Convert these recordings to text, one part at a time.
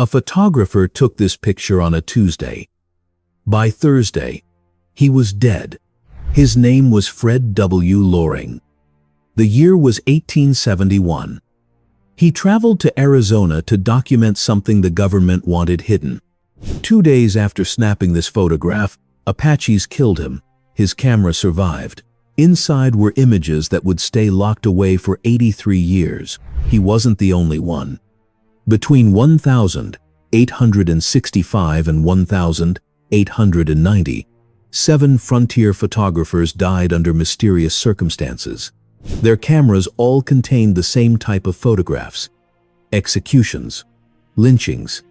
A photographer took this picture on a Tuesday. By Thursday, he was dead. His name was Fred W. Loring. The year was 1871. He traveled to Arizona to document something the government wanted hidden. 2 days after snapping this photograph, Apaches killed him. His camera survived. Inside were images that would stay locked away for 83 years. He wasn't the only one. Between 1865 and 1890, 7 frontier photographers died under mysterious circumstances. Their cameras all contained the same type of photographs: executions, lynchings,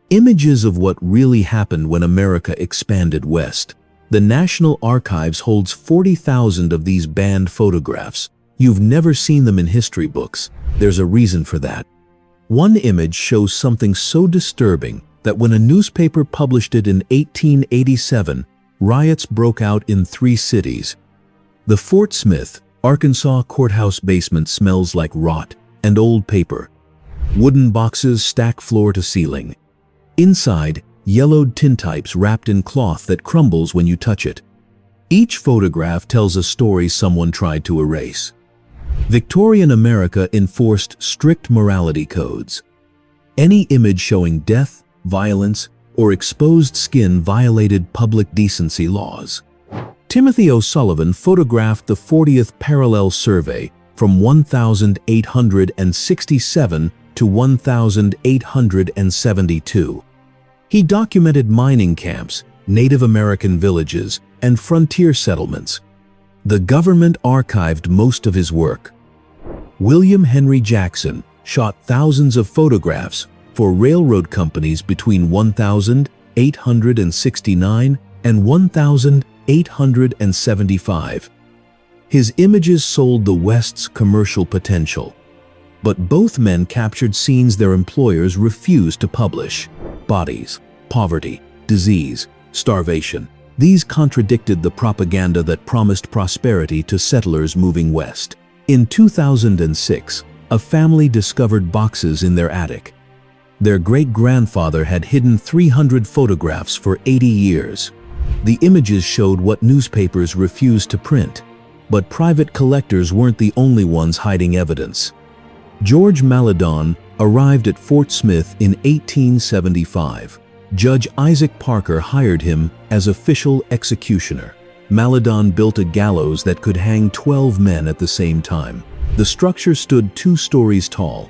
images of what really happened when America expanded west. The National Archives holds 40,000 of these banned photographs. You've never seen them in history books. There's a reason for that. One image shows something so disturbing that when a newspaper published it in 1887, riots broke out in 3 cities. The Fort Smith, Arkansas courthouse basement smells like rot and old paper. Wooden boxes stack floor to ceiling. Inside, yellowed tintypes wrapped in cloth that crumbles when you touch it. Each photograph tells a story someone tried to erase. Victorian America enforced strict morality codes. Any image showing death, violence, or exposed skin violated public decency laws. Timothy O'Sullivan photographed the 40th parallel survey from 1867 to 1872. He documented mining camps, Native American villages, and frontier settlements. The government archived most of his work. William Henry Jackson shot thousands of photographs for railroad companies between 1869 and 1875. His images sold the West's commercial potential. But both men captured scenes their employers refused to publish: bodies, poverty, disease, starvation. These contradicted the propaganda that promised prosperity to settlers moving west. In 2006, a family discovered boxes in their attic. Their great-grandfather had hidden 300 photographs for 80 years. The images showed what newspapers refused to print. But private collectors weren't the only ones hiding evidence. George Maledon arrived at Fort Smith in 1875. Judge Isaac Parker hired him as official executioner. Maledon built a gallows that could hang 12 men at the same time. The structure stood 2 stories tall.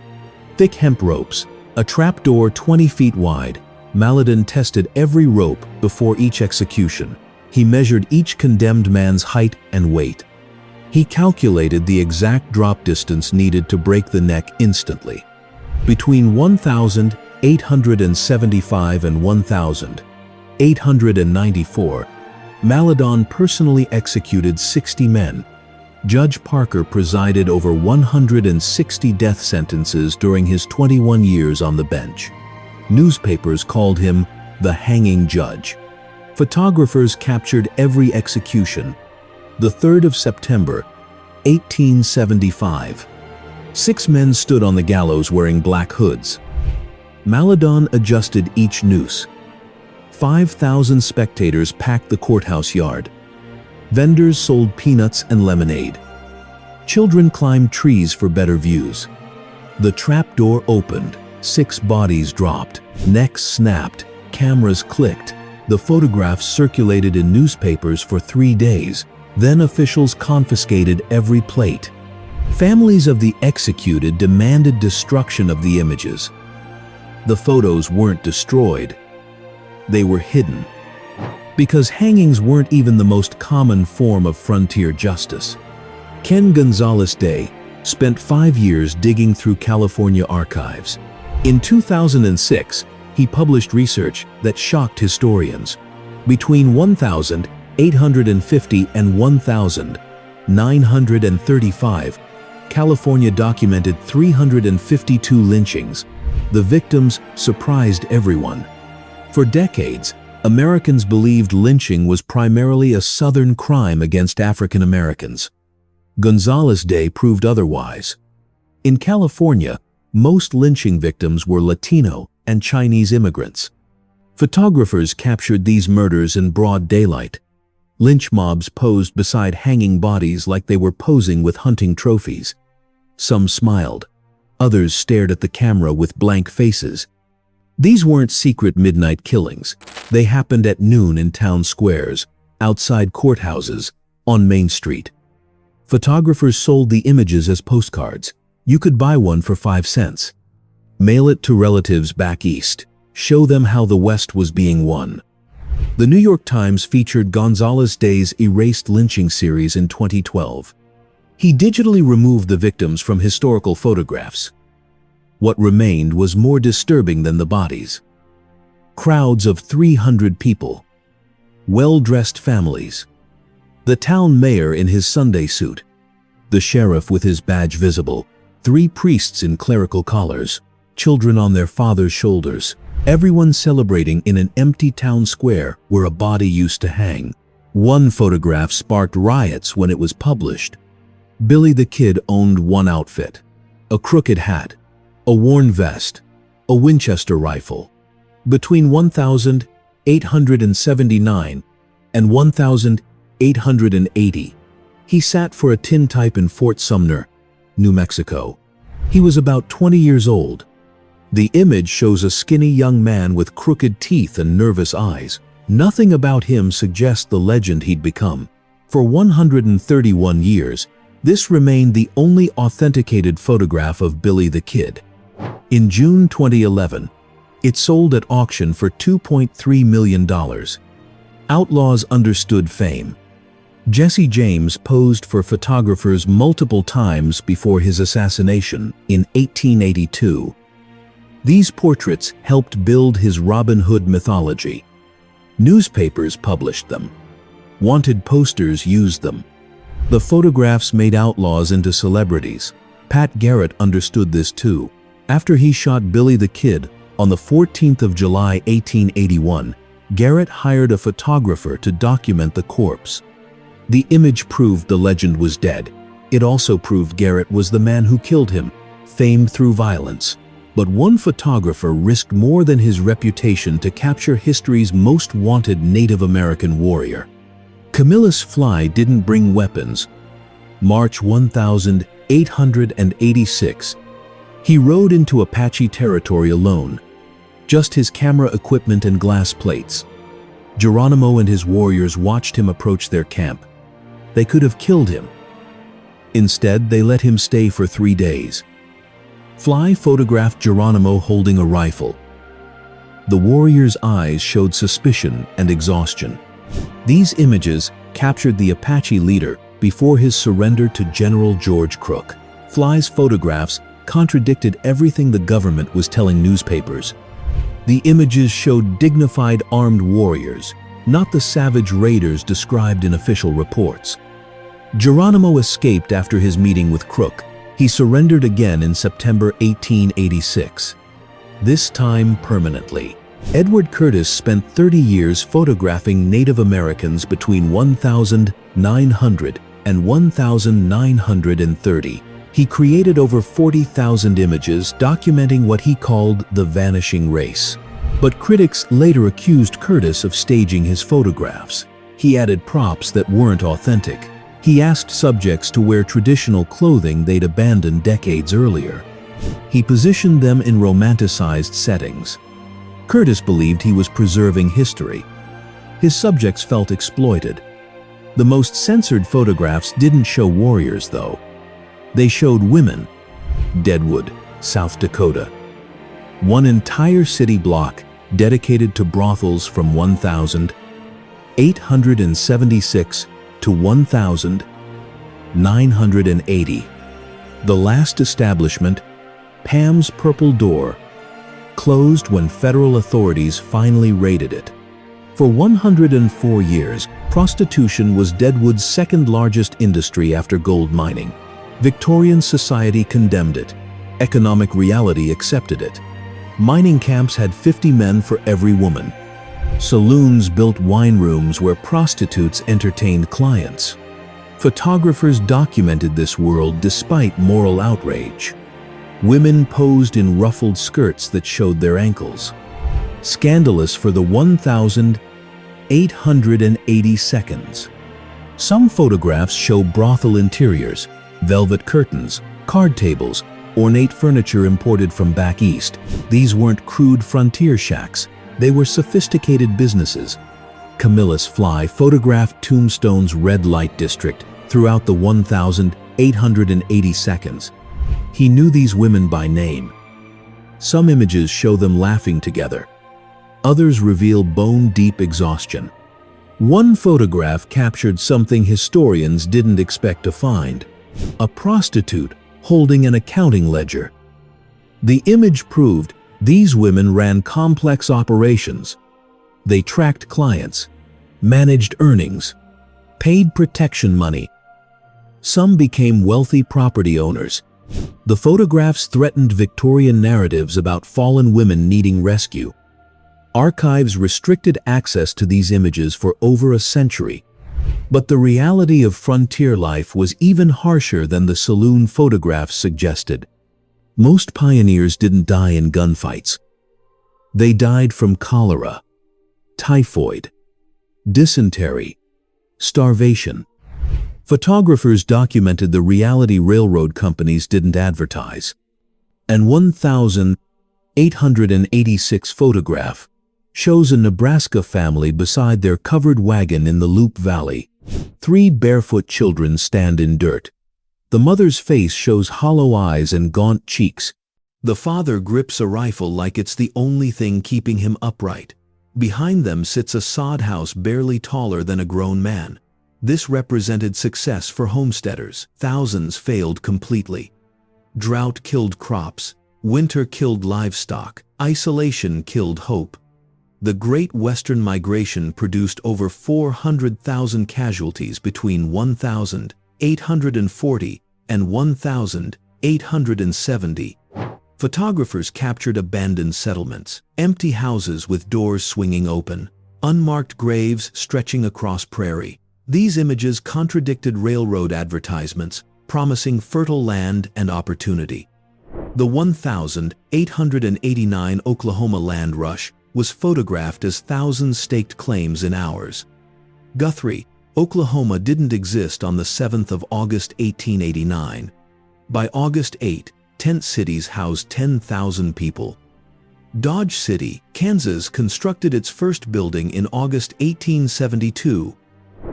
Thick hemp ropes, a trapdoor 20 feet wide. Maledon tested every rope before each execution. He measured each condemned man's height and weight. He calculated the exact drop distance needed to break the neck instantly. Between 1875 and 1894, Maledon personally executed 60 men. Judge Parker presided over 160 death sentences during his 21 years on the bench. Newspapers called him the hanging judge. Photographers captured every execution. The 3rd of September, 1875. 6 men stood on the gallows wearing black hoods. Maledon adjusted each noose. 5,000 spectators packed the courthouse yard. Vendors sold peanuts and lemonade. Children climbed trees for better views. The trapdoor opened. 6 bodies dropped. Necks snapped. Cameras clicked. The photographs circulated in newspapers for 3 days. Then officials confiscated every plate. Families of the executed demanded destruction of the images. The photos weren't destroyed. They were hidden. Because hangings weren't even the most common form of frontier justice. Ken Gonzales-Day spent 5 years digging through California archives. In 2006, he published research that shocked historians. Between 1850 and 1935, California documented 352 lynchings. The victims surprised everyone. For decades, Americans believed lynching was primarily a Southern crime against African Americans. Gonzales-Day proved otherwise. In California, most lynching victims were Latino, and Chinese immigrants. Photographers captured these murders in broad daylight. Lynch mobs posed beside hanging bodies like they were posing with hunting trophies. Some smiled. Others stared at the camera with blank faces. These weren't secret midnight killings. They happened at noon in town squares, outside courthouses, on Main Street. Photographers sold the images as postcards. You could buy one for 5 cents. Mail it to relatives back east. Show them how the West was being won. The New York Times featured Gonzales-Day's erased lynching series in 2012. He digitally removed the victims from historical photographs. What remained was more disturbing than the bodies. Crowds of 300 people. Well-dressed families. The town mayor in his Sunday suit. The sheriff with his badge visible. 3 priests in clerical collars. Children on their father's shoulders. Everyone celebrating in an empty town square where a body used to hang. One photograph sparked riots when it was published. Billy the Kid owned one outfit: a crooked hat, a worn vest, a Winchester rifle. Between 1,879 and 1,880, he sat for a tintype in Fort Sumner, New Mexico. He was about 20 years old. The image shows a skinny young man with crooked teeth and nervous eyes. Nothing about him suggests the legend he'd become. For 131 years, this remained the only authenticated photograph of Billy the Kid. In June 2011, it sold at auction for $2.3 million. Outlaws understood fame. Jesse James posed for photographers multiple times before his assassination in 1882. These portraits helped build his Robin Hood mythology. Newspapers published them. Wanted posters used them. The photographs made outlaws into celebrities. Pat Garrett understood this too. After he shot Billy the Kid on the 14th of July, 1881, Garrett hired a photographer to document the corpse. The image proved the legend was dead. It also proved Garrett was the man who killed him, famed through violence. But one photographer risked more than his reputation to capture history's most wanted Native American warrior. Camillus Fly didn't bring weapons. March 1886, he rode into Apache territory alone. Just his camera equipment and glass plates. Geronimo and his warriors watched him approach their camp. They could have killed him. Instead, they let him stay for 3 days. Fly photographed Geronimo holding a rifle. The warrior's eyes showed suspicion and exhaustion. These images captured the Apache leader before his surrender to General George Crook. Fly's photographs contradicted everything the government was telling newspapers. The images showed dignified armed warriors, not the savage raiders described in official reports. Geronimo escaped after his meeting with Crook. He surrendered again in September 1886. This time permanently. Edward Curtis spent 30 years photographing Native Americans between 1900 and 1930. He created over 40,000 images documenting what he called the vanishing race. But critics later accused Curtis of staging his photographs. He added props that weren't authentic. He asked subjects to wear traditional clothing they'd abandoned decades earlier. He positioned them in romanticized settings. Curtis believed he was preserving history. His subjects felt exploited. The most censored photographs didn't show warriors, though. They showed women. Deadwood, South Dakota. One entire city block dedicated to brothels from 1876 to 1980. The last establishment, Pam's Purple Door, closed when federal authorities finally raided it. For 104 years, prostitution was Deadwood's second largest industry after gold mining. Victorian society condemned it. Economic reality accepted it. Mining camps had 50 men for every woman. Saloons built wine rooms where prostitutes entertained clients. Photographers documented this world despite moral outrage. Women posed in ruffled skirts that showed their ankles. Scandalous for the 1,880 seconds. Some photographs show brothel interiors, velvet curtains, card tables, ornate furniture imported from back east. These weren't crude frontier shacks, they were sophisticated businesses. Camillus Fly photographed Tombstone's red light district throughout the 1,880 seconds. He knew these women by name. Some images show them laughing together. Others reveal bone-deep exhaustion. One photograph captured something historians didn't expect to find: a prostitute holding an accounting ledger. The image proved these women ran complex operations. They tracked clients, managed earnings, paid protection money. Some became wealthy property owners. The photographs threatened Victorian narratives about fallen women needing rescue. Archives restricted access to these images for over a century. But the reality of frontier life was even harsher than the saloon photographs suggested. Most pioneers didn't die in gunfights. They died from cholera, typhoid, dysentery, starvation. Photographers documented the reality railroad companies didn't advertise. And 1,886 photograph shows a Nebraska family beside their covered wagon in the Loup Valley. 3 barefoot children stand in dirt. The mother's face shows hollow eyes and gaunt cheeks. The father grips a rifle like it's the only thing keeping him upright. Behind them sits a sod house barely taller than a grown man. This represented success for homesteaders. Thousands failed completely. Drought killed crops. Winter killed livestock. Isolation killed hope. The Great Western Migration produced over 400,000 casualties between 1,840 and 1,870. Photographers captured abandoned settlements, empty houses with doors swinging open, unmarked graves stretching across prairie. These images contradicted railroad advertisements, promising fertile land and opportunity. The 1,889 Oklahoma land rush was photographed as thousands staked claims in hours. Guthrie, Oklahoma didn't exist on the 7th of August 1889. By August 8, tent cities housed 10,000 people. Dodge City, Kansas constructed its first building in August 1872.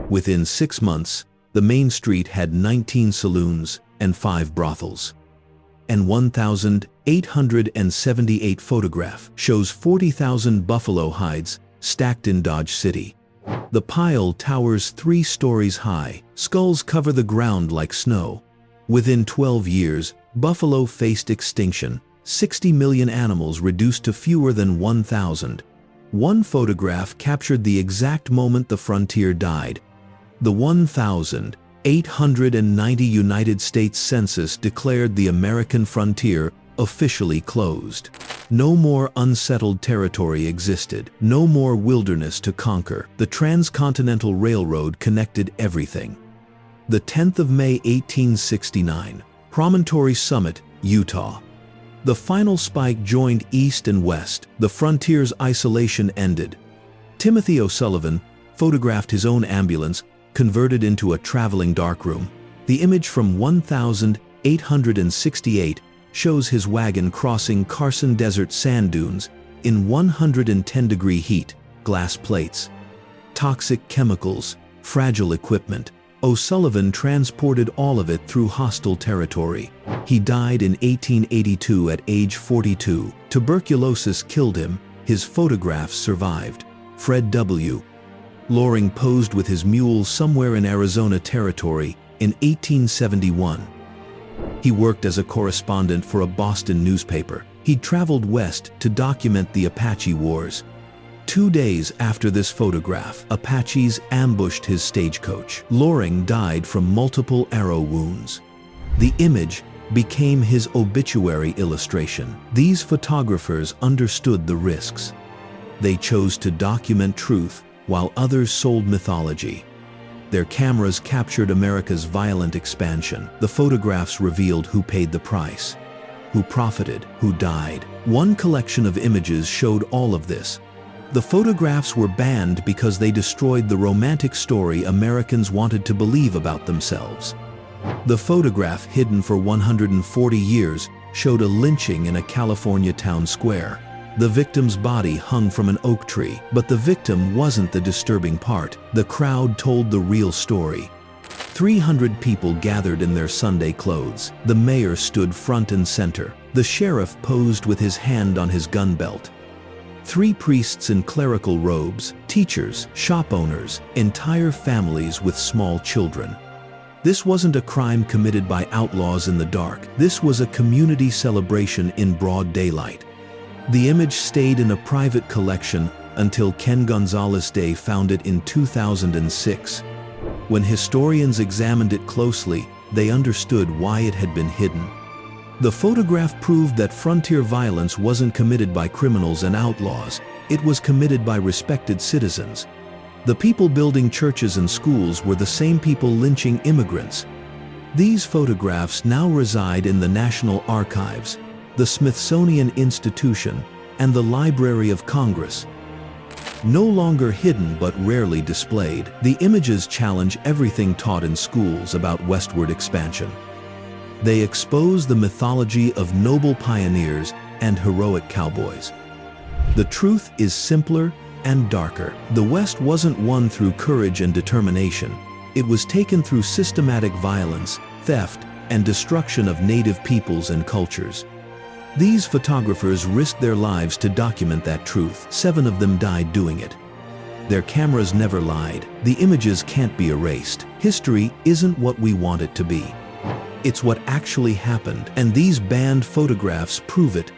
Within 6 months, the main street had 19 saloons and 5 brothels. And 1,878 photograph shows 40,000 buffalo hides stacked in Dodge City. The pile towers 3 stories high. Skulls cover the ground like snow. Within 12 years, buffalo faced extinction. 60 million animals reduced to fewer than 1,000. One photograph captured the exact moment the frontier died. The 1,890 United States Census declared the American frontier officially closed. No more unsettled territory existed. No more wilderness to conquer. The Transcontinental Railroad connected everything. The 10th of May 1869, Promontory Summit, Utah. The final spike joined east and west. The frontier's isolation ended. Timothy O'Sullivan photographed his own ambulance converted into a traveling darkroom. The image from 1,868 shows his wagon crossing Carson Desert sand dunes in 110-degree heat, glass plates, toxic chemicals, fragile equipment. O'Sullivan transported all of it through hostile territory. He died in 1882 at age 42. Tuberculosis killed him. His photographs survived. Fred W. Loring posed with his mule somewhere in Arizona Territory in 1871. He worked as a correspondent for a Boston newspaper. He traveled west to document the Apache Wars. 2 days after this photograph, Apaches ambushed his stagecoach. Loring died from multiple arrow wounds. The image became his obituary illustration. These photographers understood the risks. They chose to document truth while others sold mythology. Their cameras captured America's violent expansion. The photographs revealed who paid the price. who profited, who died. One collection of images showed all of this. The photographs were banned because they destroyed the romantic story Americans wanted to believe about themselves. The photograph, hidden for 140 years, showed a lynching in a California town square. The victim's body hung from an oak tree, but the victim wasn't the disturbing part. The crowd told the real story. 300 people gathered in their Sunday clothes. The mayor stood front and center. The sheriff posed with his hand on his gun belt. 3 priests in clerical robes, teachers, shop owners, entire families with small children. This wasn't a crime committed by outlaws in the dark. This was a community celebration in broad daylight. The image stayed in a private collection until Ken Gonzales-Day found it in 2006. When historians examined it closely, they understood why it had been hidden. The photograph proved that frontier violence wasn't committed by criminals and outlaws. It was committed by respected citizens. The people building churches and schools were the same people lynching immigrants. These photographs now reside in the National Archives, the Smithsonian Institution, and the Library of Congress. No longer hidden but rarely displayed, the images challenge everything taught in schools about westward expansion. They expose the mythology of noble pioneers and heroic cowboys. The truth is simpler and darker. The West wasn't won through courage and determination. It was taken through systematic violence, theft, and destruction of native peoples and cultures. These photographers risked their lives to document that truth. 7 of them died doing it. Their cameras never lied. The images can't be erased. History isn't what we want it to be. It's what actually happened, and these banned photographs prove it